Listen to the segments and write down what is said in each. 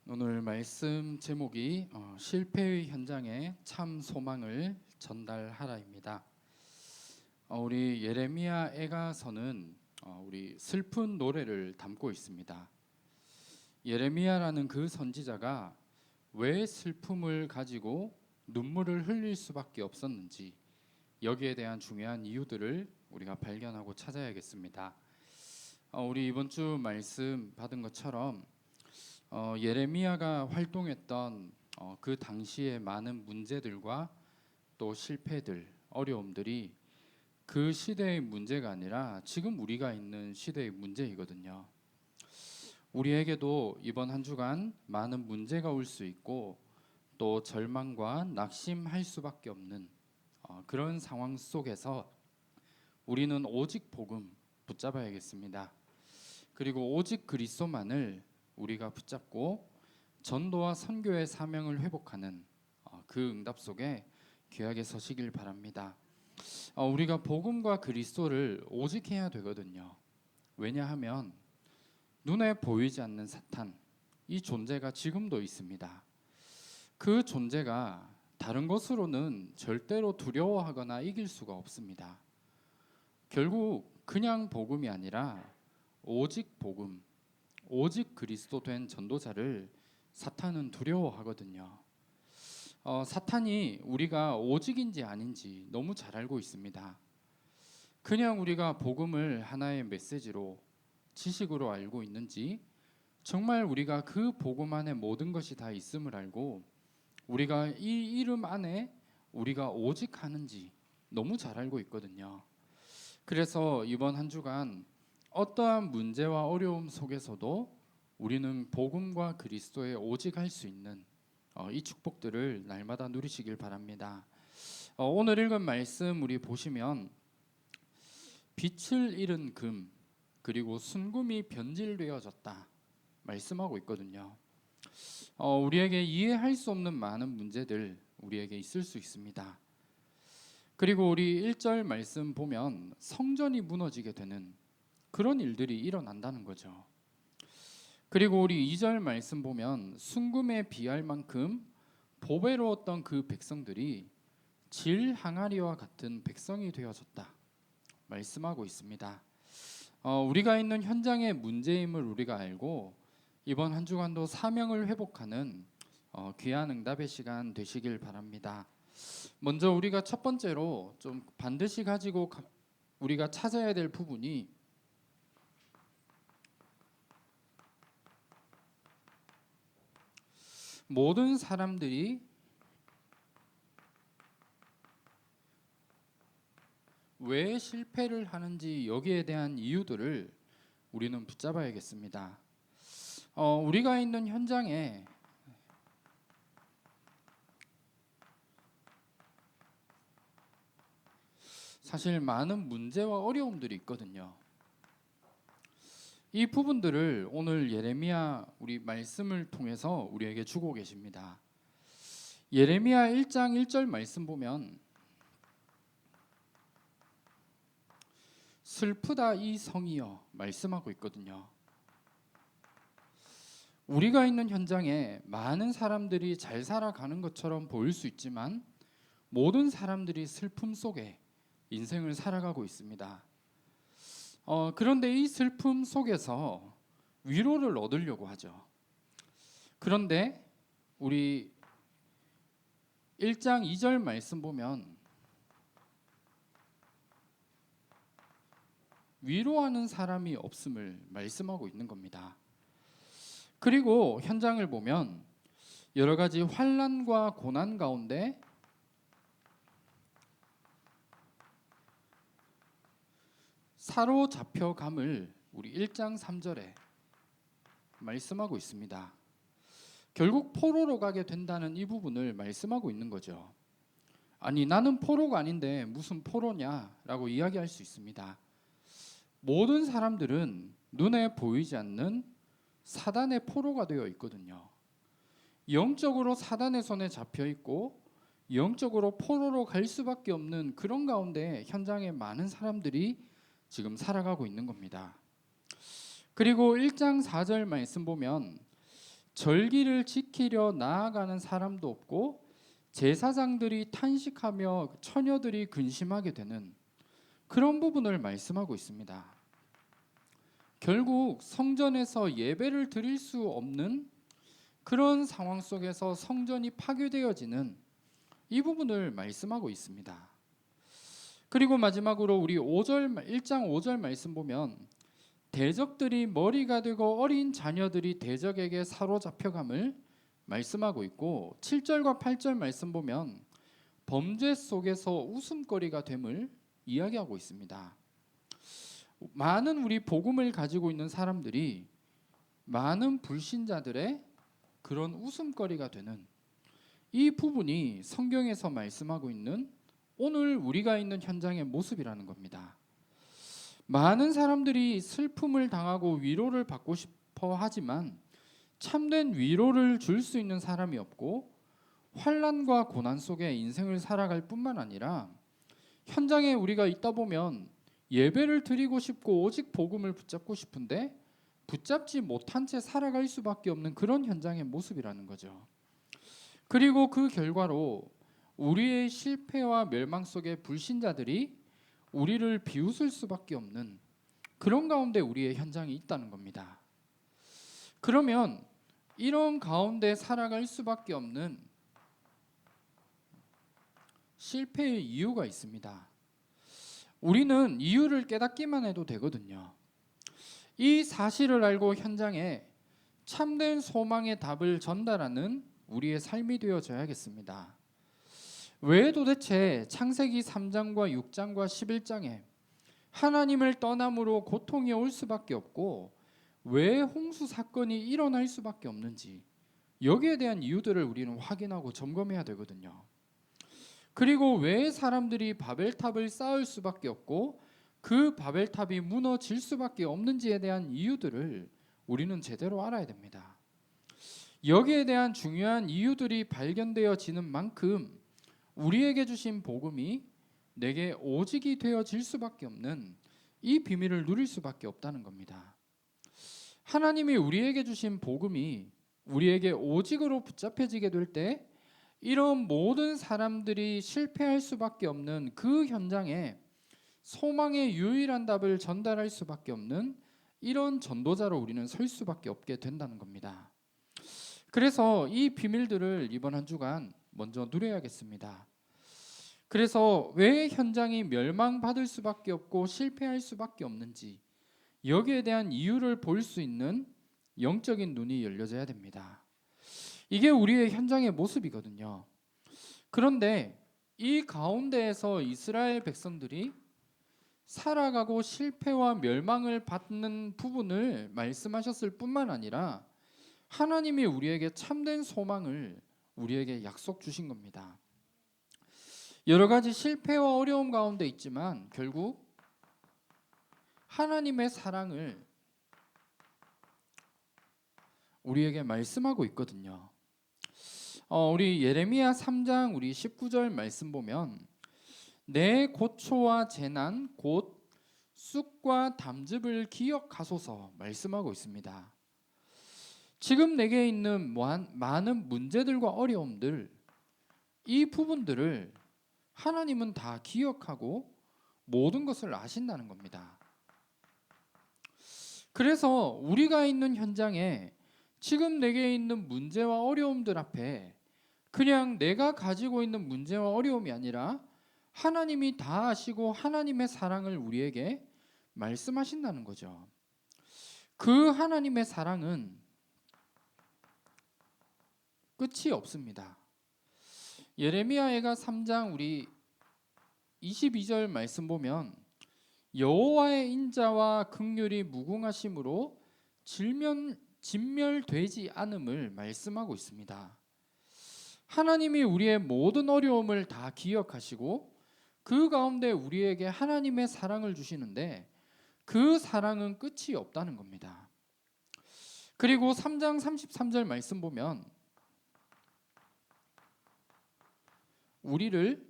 오늘 말씀 제목이 실패의 현장에 참 소망을 전달하라입니다. 우리 예레미야 애가서는 우리 슬픈 노래를 담고 있습니다. 예레미야라는 그 선지자가 왜 슬픔을 가지고 눈물을 흘릴 수밖에 없었는지 여기에 대한 중요한 이유들을 우리가 발견하고 찾아야겠습니다. 우리 이번 주 말씀 받은 것처럼 예레미야가 활동했던 그 당시의 많은 문제들과 또 실패들, 어려움들이 그 시대의 문제가 아니라 지금 우리가 있는 시대의 문제이거든요. 우리에게도 이번 한 주간 많은 문제가 올 수 있고 또 절망과 낙심할 수밖에 없는 그런 상황 속에서 우리는 오직 복음 붙잡아야겠습니다. 그리고 오직 그리스도만을 우리가 붙잡고 전도와 선교의 사명을 회복하는 그 응답 속에 귀하게 서시길 바랍니다. 우리가 복음과 그리스도를 오직 해야 되거든요. 왜냐하면 눈에 보이지 않는 사탄, 이 존재가 지금도 있습니다. 그 존재가 다른 것으로는 절대로 두려워하거나 이길 수가 없습니다. 결국 그냥 복음이 아니라 오직 복음, 오직 그리스도 된 전도자를 사탄은 두려워하거든요. 사탄이 우리가 오직인지 아닌지 너무 잘 알고 있습니다. 그냥 우리가 복음을 하나의 메시지로 지식으로 알고 있는지 정말 우리가 그 복음 안에 모든 것이 다 있음을 알고 우리가 이 이름 안에 우리가 오직 하는지 너무 잘 알고 있거든요. 그래서 이번 한 주간 어떠한 문제와 어려움 속에서도 우리는 복음과 그리스도에 오직 할 수 있는 이 축복들을 날마다 누리시길 바랍니다. 오늘 읽은 말씀 우리 보시면 빛을 잃은 금 그리고 순금이 변질되어졌다 말씀하고 있거든요. 우리에게 이해할 수 없는 많은 문제들 우리에게 있을 수 있습니다. 그리고 우리 1절 말씀 보면 성전이 무너지게 되는 그런 일들이 일어난다는 거죠. 그리고 우리 2절 말씀 보면 순금에 비할 만큼 보배로웠던 그 백성들이 질 항아리와 같은 백성이 되어졌다 말씀하고 있습니다. 우리가 있는 현장의 문제임을 우리가 알고 이번 한 주간도 사명을 회복하는 귀한 응답의 시간 되시길 바랍니다. 먼저 우리가 첫 번째로 좀 반드시 가지고 우리가 찾아야 될 부분이 모든 사람들이 왜 실패를 하는지 여기에 대한 이유들을 우리는 붙잡아야겠습니다. 우리가 있는 현장에 사실 많은 문제와 어려움들이 있거든요. 이 부분들을 오늘 예레미야 우리 말씀을 통해서 우리에게 주고 계십니다. 예레미야 1장 1절 말씀 보면 슬프다 이 성이여 말씀하고 있거든요. 우리가 있는 현장에 많은 사람들이 잘 살아가는 것처럼 보일 수 있지만 모든 사람들이 슬픔 속에 인생을 살아가고 있습니다. 그런데 이 슬픔 속에서 위로를 얻으려고 하죠. 그런데 우리 1장 2절 말씀 보면 위로하는 사람이 없음을 말씀하고 있는 겁니다. 그리고 현장을 보면 여러 가지 환난과 고난 가운데 사로잡혀감을 우리 1장 3절에 말씀하고 있습니다. 결국 포로로 가게 된다는 이 부분을 말씀하고 있는 거죠. 아니 나는 포로가 아닌데 무슨 포로냐라고 이야기할 수 있습니다. 모든 사람들은 눈에 보이지 않는 사단의 포로가 되어 있거든요. 영적으로 사단의 손에 잡혀 있고 영적으로 포로로 갈 수밖에 없는 그런 가운데 현장에 많은 사람들이 지금 살아가고 있는 겁니다. 그리고 1장 4절 말씀 보면 절기를 지키려 나아가는 사람도 없고 제사장들이 탄식하며 처녀들이 근심하게 되는 그런 부분을 말씀하고 있습니다. 결국 성전에서 예배를 드릴 수 없는 그런 상황 속에서 성전이 파괴되어지는 이 부분을 말씀하고 있습니다. 그리고 마지막으로 우리 1장 5절 말씀 보면 대적들이 머리가 되고 어린 자녀들이 대적에게 사로잡혀감을 말씀하고 있고 7절과 8절 말씀 보면 범죄 속에서 웃음거리가 됨을 이야기하고 있습니다. 많은 우리 복음을 가지고 있는 사람들이 많은 불신자들의 그런 웃음거리가 되는 이 부분이 성경에서 말씀하고 있는 오늘 우리가 있는 현장의 모습이라는 겁니다. 많은 사람들이 슬픔을 당하고 위로를 받고 싶어 하지만 참된 위로를 줄 수 있는 사람이 없고 환난과 고난 속에 인생을 살아갈 뿐만 아니라 현장에 우리가 있다 보면 예배를 드리고 싶고 오직 복음을 붙잡고 싶은데 붙잡지 못한 채 살아갈 수밖에 없는 그런 현장의 모습이라는 거죠. 그리고 그 결과로 우리의 실패와 멸망 속에 불신자들이 우리를 비웃을 수밖에 없는 그런 가운데 우리의 현장이 있다는 겁니다. 그러면 이런 가운데 살아갈 수밖에 없는 실패의 이유가 있습니다. 우리는 이유를 깨닫기만 해도 되거든요. 이 사실을 알고 현장에 참된 소망의 답을 전달하는 우리의 삶이 되어져야겠습니다. 왜 도대체 창세기 3장과 6장과 11장에 하나님을 떠남으로 고통이 올 수밖에 없고 왜 홍수 사건이 일어날 수밖에 없는지 여기에 대한 이유들을 우리는 확인하고 점검해야 되거든요. 그리고 왜 사람들이 바벨탑을 쌓을 수밖에 없고 그 바벨탑이 무너질 수밖에 없는지에 대한 이유들을 우리는 제대로 알아야 됩니다. 여기에 대한 중요한 이유들이 발견되어지는 만큼 우리에게 주신 복음이 내게 오직이 되어질 수밖에 없는 이 비밀을 누릴 수밖에 없다는 겁니다. 하나님이 우리에게 주신 복음이 우리에게 오직으로 붙잡혀지게 될 때 이런 모든 사람들이 실패할 수밖에 없는 그 현장에 소망의 유일한 답을 전달할 수밖에 없는 이런 전도자로 우리는 설 수밖에 없게 된다는 겁니다. 그래서 이 비밀들을 이번 한 주간 먼저 누려야겠습니다. 그래서 왜 현장이 멸망받을 수밖에 없고 실패할 수밖에 없는지 여기에 대한 이유를 볼 수 있는 영적인 눈이 열려져야 됩니다. 이게 우리의 현장의 모습이거든요. 그런데 이 가운데에서 이스라엘 백성들이 살아가고 실패와 멸망을 받는 부분을 말씀하셨을 뿐만 아니라 하나님이 우리에게 참된 소망을 우리에게 약속 주신 겁니다. 여러 가지 실패와 어려움 가운데 있지만 결국 하나님의 사랑을 우리에게 말씀하고 있거든요. 우리 예레미야 3장 우리 19절 말씀 보면 내 고초와 재난 곧 쑥과 담즙을 기억하소서 말씀하고 있습니다. 지금 내게 있는 많은 문제들과 어려움들 이 부분들을 하나님은 다 기억하고 모든 것을 아신다는 겁니다. 그래서 우리가 있는 현장에 지금 내게 있는 문제와 어려움들 앞에 그냥 내가 가지고 있는 문제와 어려움이 아니라 하나님이 다 아시고 하나님의 사랑을 우리에게 말씀하신다는 거죠. 그 하나님의 사랑은 끝이 없습니다. 예레미야가 3장 우리 22절 말씀 보면 여호와의 인자와 긍휼이 무궁하심으로 진멸되지 않음을 말씀하고 있습니다. 하나님이 우리의 모든 어려움을 다 기억하시고 그 가운데 우리에게 하나님의 사랑을 주시는데 그 사랑은 끝이 없다는 겁니다. 그리고 3장 33절 말씀 보면 우리를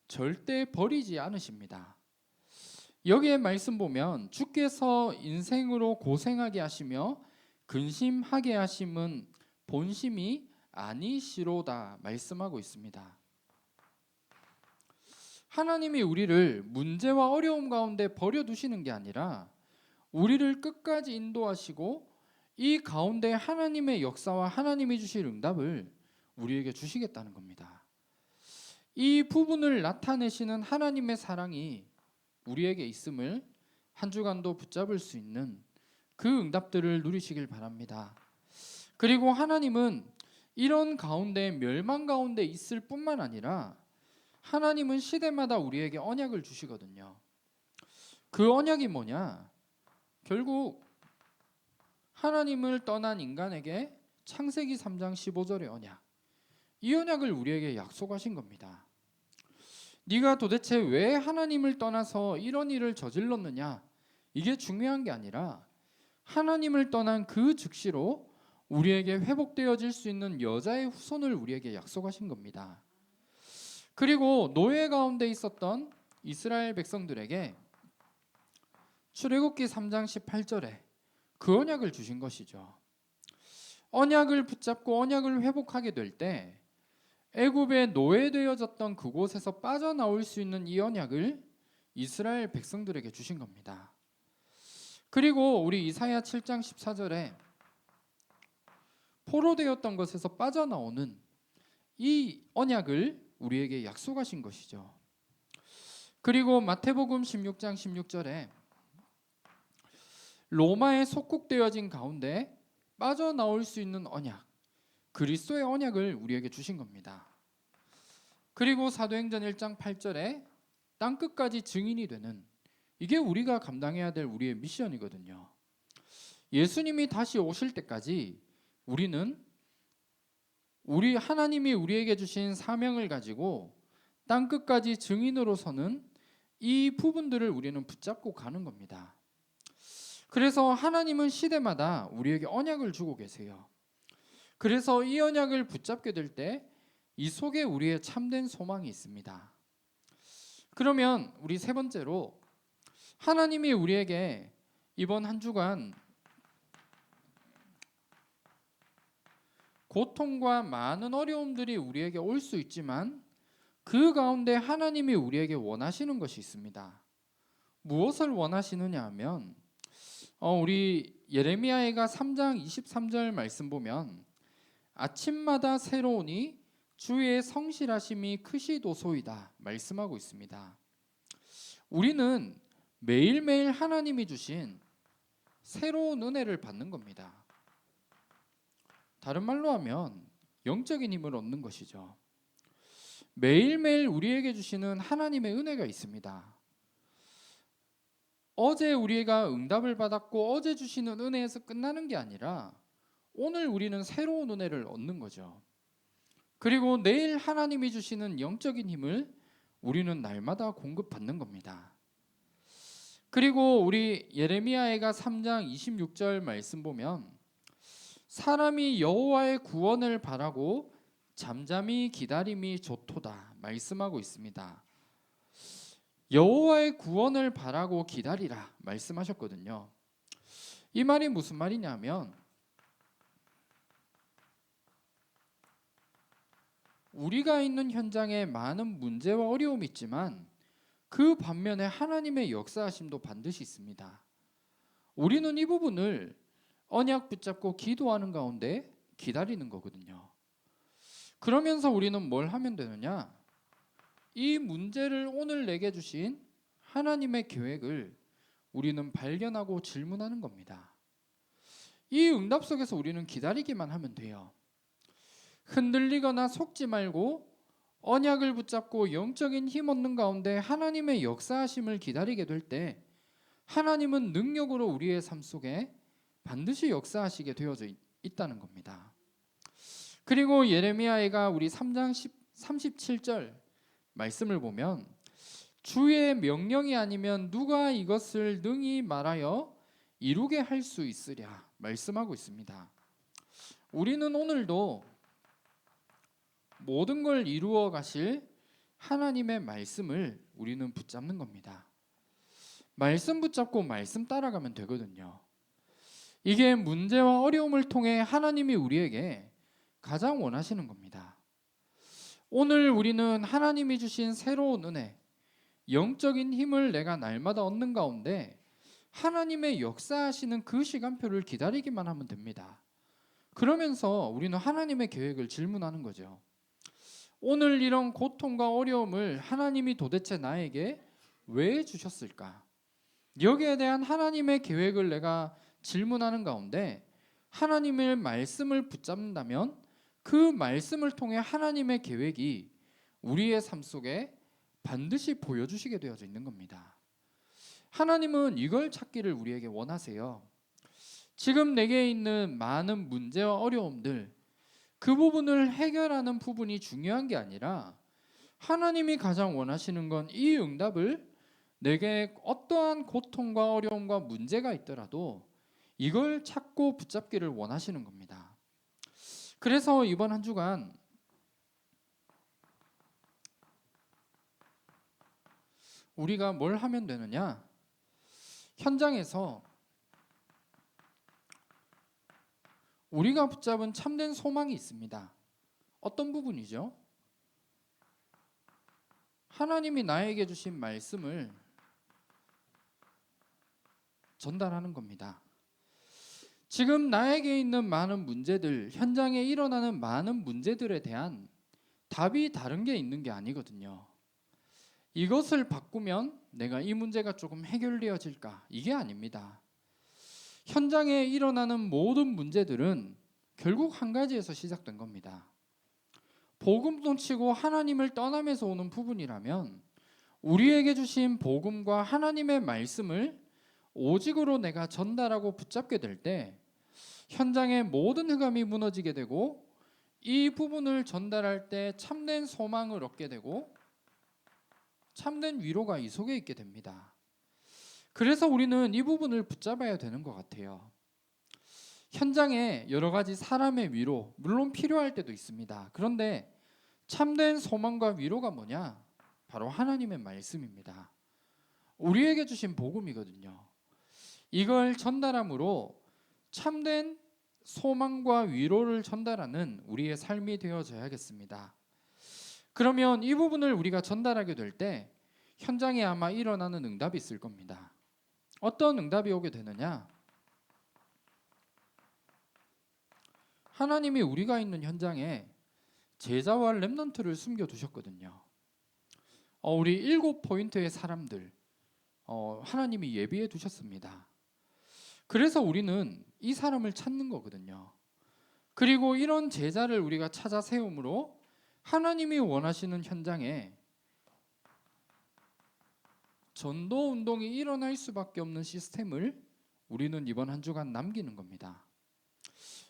절대 버리지 않으십니다. 여기에 말씀 보면 주께서 인생으로 고생하게 하시며 근심하게 하심은 본심이 아니시로다 말씀하고 있습니다. 하나님이 우리를 문제와 어려움 가운데 버려두시는 게 아니라 우리를 끝까지 인도하시고 이 가운데 하나님의 역사와 하나님이 주실 응답을 우리에게 주시겠다는 겁니다. 이 부분을 나타내시는 하나님의 사랑이 우리에게 있음을 한 주간도 붙잡을 수 있는 그 응답들을 누리시길 바랍니다. 그리고 하나님은 이런 가운데 멸망 가운데 있을 뿐만 아니라 하나님은 시대마다 우리에게 언약을 주시거든요. 그 언약이 뭐냐? 결국 하나님을 떠난 인간에게 창세기 3장 15절의 언약, 이 언약을 우리에게 약속하신 겁니다. 네가 도대체 왜 하나님을 떠나서 이런 일을 저질렀느냐? 이게 중요한 게 아니라 하나님을 떠난 그 즉시로 우리에게 회복되어질 수 있는 여자의 후손을 우리에게 약속하신 겁니다. 그리고 노예 가운데 있었던 이스라엘 백성들에게 출애굽기 3장 18절에 그 언약을 주신 것이죠. 언약을 붙잡고 언약을 회복하게 될 때 애굽에 노예되어졌던 그곳에서 빠져나올 수 있는 이 언약을 이스라엘 백성들에게 주신 겁니다. 그리고 우리 이사야 7장 14절에 포로되었던 것에서 빠져나오는 이 언약을 우리에게 약속하신 것이죠. 그리고 마태복음 16장 16절에 로마에 속국되어진 가운데 빠져나올 수 있는 언약, 그리스도의 언약을 우리에게 주신 겁니다. 그리고 사도행전 1장 8절에 땅끝까지 증인이 되는, 이게 우리가 감당해야 될 우리의 미션이거든요. 예수님이 다시 오실 때까지 우리는 우리 하나님이 우리에게 주신 사명을 가지고 땅끝까지 증인으로 서는 이 부분들을 우리는 붙잡고 가는 겁니다. 그래서 하나님은 시대마다 우리에게 언약을 주고 계세요. 그래서 이 언약을 붙잡게 될 때 이 속에 우리의 참된 소망이 있습니다. 그러면 우리 세 번째로, 하나님이 우리에게 이번 한 주간 고통과 많은 어려움들이 우리에게 올 수 있지만 그 가운데 하나님이 우리에게 원하시는 것이 있습니다. 무엇을 원하시느냐 하면 우리 예레미야가 3장 23절 말씀 보면 아침마다 새로우니 주의 성실하심이 크시도소이다 말씀하고 있습니다. 우리는 매일매일 하나님이 주신 새로운 은혜를 받는 겁니다. 다른 말로 하면 영적인 힘을 얻는 것이죠. 매일매일 우리에게 주시는 하나님의 은혜가 있습니다. 어제 우리가 응답을 받았고 어제 주시는 은혜에서 끝나는 게 아니라 오늘 우리는 새로운 은혜를 얻는 거죠. 그리고 내일 하나님이 주시는 영적인 힘을 우리는 날마다 공급받는 겁니다. 그리고 우리 예레미야가 3장 26절 말씀 보면 사람이 여호와의 구원을 바라고 잠잠히 기다림이 좋도다 말씀하고 있습니다. 여호와의 구원을 바라고 기다리라 말씀하셨거든요. 이 말이 무슨 말이냐면 우리가 있는 현장에 많은 문제와 어려움이 있지만 그 반면에 하나님의 역사하심도 반드시 있습니다. 우리는 이 부분을 언약 붙잡고 기도하는 가운데 기다리는 거거든요. 그러면서 우리는 뭘 하면 되느냐? 이 문제를 오늘 내게 주신 하나님의 계획을 우리는 발견하고 질문하는 겁니다. 이 응답 속에서 우리는 기다리기만 하면 돼요. 흔들리거나 속지 말고 언약을 붙잡고 영적인 힘 얻는 가운데 하나님의 역사하심을 기다리게 될 때 하나님은 능력으로 우리의 삶 속에 반드시 역사하시게 되어져 있다는 겁니다. 그리고 예레미야가 우리 3장 37절 말씀을 보면 주의 명령이 아니면 누가 이것을 능히 말하여 이루게 할 수 있으랴 말씀하고 있습니다. 우리는 오늘도 모든 걸 이루어 가실 하나님의 말씀을 우리는 붙잡는 겁니다. 말씀 붙잡고 말씀 따라가면 되거든요. 이게 문제와 어려움을 통해 하나님이 우리에게 가장 원하시는 겁니다. 오늘 우리는 하나님이 주신 새로운 은혜, 영적인 힘을 내가 날마다 얻는 가운데 하나님의 역사하시는 그 시간표를 기다리기만 하면 됩니다. 그러면서 우리는 하나님의 계획을 질문하는 거죠. 오늘 이런 고통과 어려움을 하나님이 도대체 나에게 왜 주셨을까? 여기에 대한 하나님의 계획을 내가 질문하는 가운데 하나님의 말씀을 붙잡는다면 그 말씀을 통해 하나님의 계획이 우리의 삶 속에 반드시 보여주시게 되어져 있는 겁니다. 하나님은 이걸 찾기를 우리에게 원하세요. 지금 내게 있는 많은 문제와 어려움들, 그 부분을 해결하는 부분이 중요한 게 아니라 하나님이 가장 원하시는 건 이 응답을 내게 어떠한 고통과 어려움과 문제가 있더라도 이걸 찾고 붙잡기를 원하시는 겁니다. 그래서 이번 한 주간 우리가 뭘 하면 되느냐? 현장에서 우리가 붙잡은 참된 소망이 있습니다. 어떤 부분이죠? 하나님이 나에게 주신 말씀을 전달하는 겁니다. 지금 나에게 있는 많은 문제들, 현장에 일어나는 많은 문제들에 대한 답이 다른 게 있는 게 아니거든요. 이것을 바꾸면 내가 이 문제가 조금 해결되어질까? 이게 아닙니다. 현장에 일어나는 모든 문제들은 결국 한 가지에서 시작된 겁니다. 복음도 치고 하나님을 떠나면서 오는 부분이라면 우리에게 주신 복음과 하나님의 말씀을 오직으로 내가 전달하고 붙잡게 될 때 현장의 모든 흑암이 무너지게 되고 이 부분을 전달할 때 참된 소망을 얻게 되고 참된 위로가 이 속에 있게 됩니다. 그래서 우리는 이 부분을 붙잡아야 되는 것 같아요. 현장에 여러 가지 사람의 위로 물론 필요할 때도 있습니다. 그런데 참된 소망과 위로가 뭐냐? 바로 하나님의 말씀입니다. 우리에게 주신 복음이거든요. 이걸 전달함으로 참된 소망과 위로를 전달하는 우리의 삶이 되어져야겠습니다. 그러면 이 부분을 우리가 전달하게 될 때 현장에 아마 일어나는 응답이 있을 겁니다. 어떤 응답이 오게 되느냐? 하나님이 우리가 있는 현장에 제자와 렘넌트를 숨겨두셨거든요. 우리 7포인트의 사람들 하나님이 예비해 두셨습니다. 그래서 우리는 이 사람을 찾는 거거든요. 그리고 이런 제자를 우리가 찾아 세움으로 하나님이 원하시는 현장에 전도 운동이 일어날 수밖에 없는 시스템을 우리는 이번 한 주간 남기는 겁니다.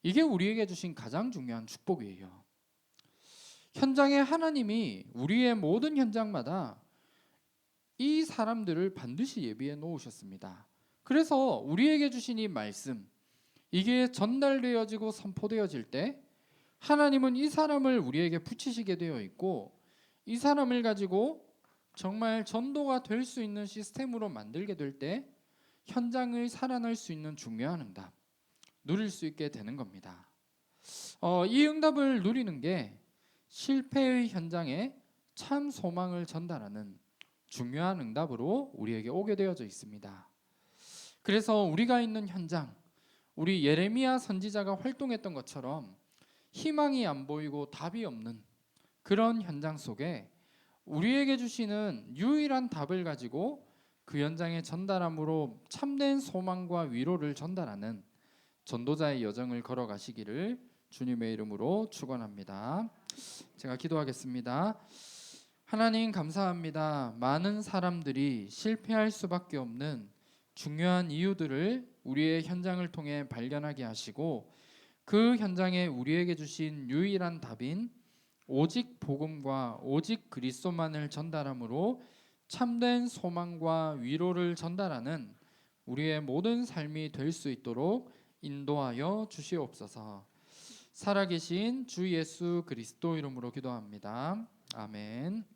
이게 우리에게 주신 가장 중요한 축복이에요. 현장에 하나님이 우리의 모든 현장마다 이 사람들을 반드시 예비해 놓으셨습니다. 그래서 우리에게 주신 이 말씀, 이게 전달되어지고 선포되어질 때 하나님은 이 사람을 우리에게 붙이시게 되어 있고 이 사람을 가지고 정말 전도가 될 수 있는 시스템으로 만들게 될 때 현장을 살아날 수 있는 중요한 응답 누릴 수 있게 되는 겁니다. 이 응답을 누리는 게 실패의 현장에 참 소망을 전달하는 중요한 응답으로 우리에게 오게 되어져 있습니다. 그래서 우리가 있는 현장, 우리 예레미야 선지자가 활동했던 것처럼 희망이 안 보이고 답이 없는 그런 현장 속에 우리에게 주시는 유일한 답을 가지고 그 현장에 전달함으로 참된 소망과 위로를 전달하는 전도자의 여정을 걸어가시기를 주님의 이름으로 축원합니다. 제가 기도하겠습니다. 하나님 감사합니다. 많은 사람들이 실패할 수밖에 없는 중요한 이유들을 우리의 현장을 통해 발견하게 하시고 그 현장에 우리에게 주신 유일한 답인 오직 복음과 오직 그리스도만을 전달함으로 참된 소망과 위로를 전달하는 우리의 모든 삶이 될 수 있도록 인도하여 주시옵소서. 살아계신 주 예수 그리스도 이름으로 기도합니다. 아멘.